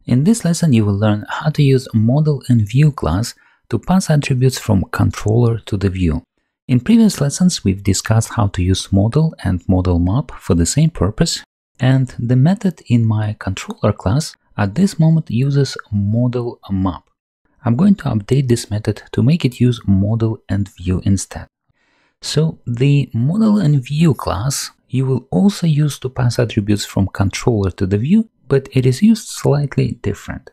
In this lesson, you will learn how to use ModelAndView class to pass attributes from controller to the view. In previous lessons, we've discussed how to use model and model map for the same purpose, and the method in my controller class at this moment uses model map. I'm going to update this method to make it use ModelAndView instead. So the ModelAndView class you will also use to pass attributes from controller to the view, but it is used slightly different.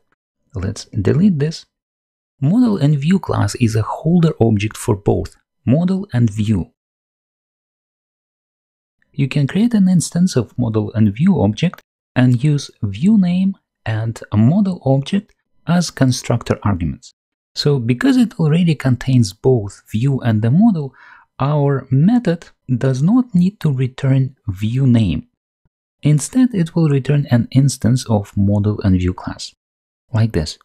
Let's delete this. ModelAndView class is a holder object for both model and view. You can create an instance of ModelAndView object and use viewName and a model object as constructor arguments. So because it already contains both view and the model, our method does not need to return viewName. Instead, it will return an instance of ModelAndView class, like this.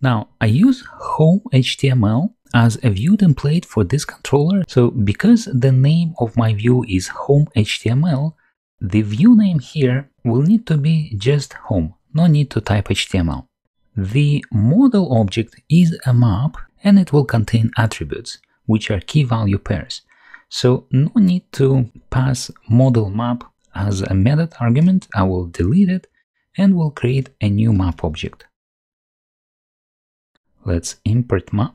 Now, I use home.html as a view template for this controller, so because the name of my view is home.html, the view name here will need to be just home, no need to type HTML. The model object is a map and it will contain attributes, which are key value pairs. So no need to pass model map as a method argument. I will delete it and will create a new map object. Let's import map.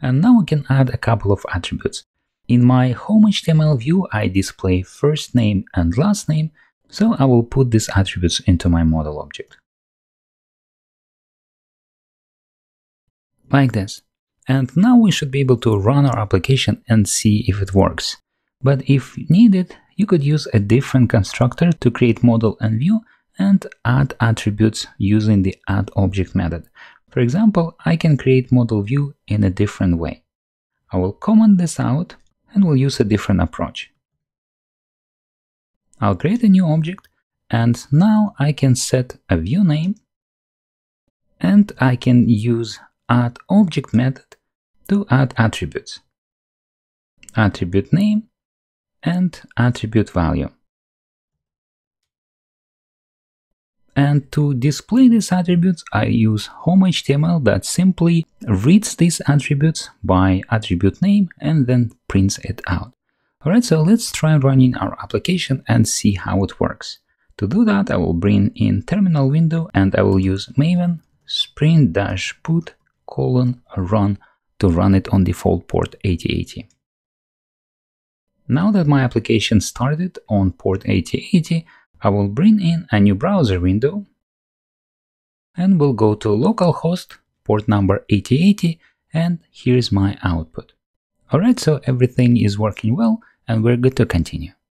And now we can add a couple of attributes. In my home.html view, I display first name and last name, so I will put these attributes into my model object. Like this. And now we should be able to run our application and see if it works. But if needed, you could use a different constructor to create model and view and add attributes using the addObject method. For example, I can create model view in a different way. I will comment this out and we'll use a different approach. I'll create a new object and now I can set a view name and I can use addObject method to add attributes, attribute name and attribute value. And to display these attributes, I use home.html that simply reads these attributes by attribute name and then prints it out. Alright, so let's try running our application and see how it works. To do that, I will bring in terminal window and I will use maven sprint-put:/run to run it on default port 8080. Now that my application started on port 8080, I will bring in a new browser window and we'll go to localhost, port number 8080, and here's my output. Alright, so everything is working well and we're good to continue.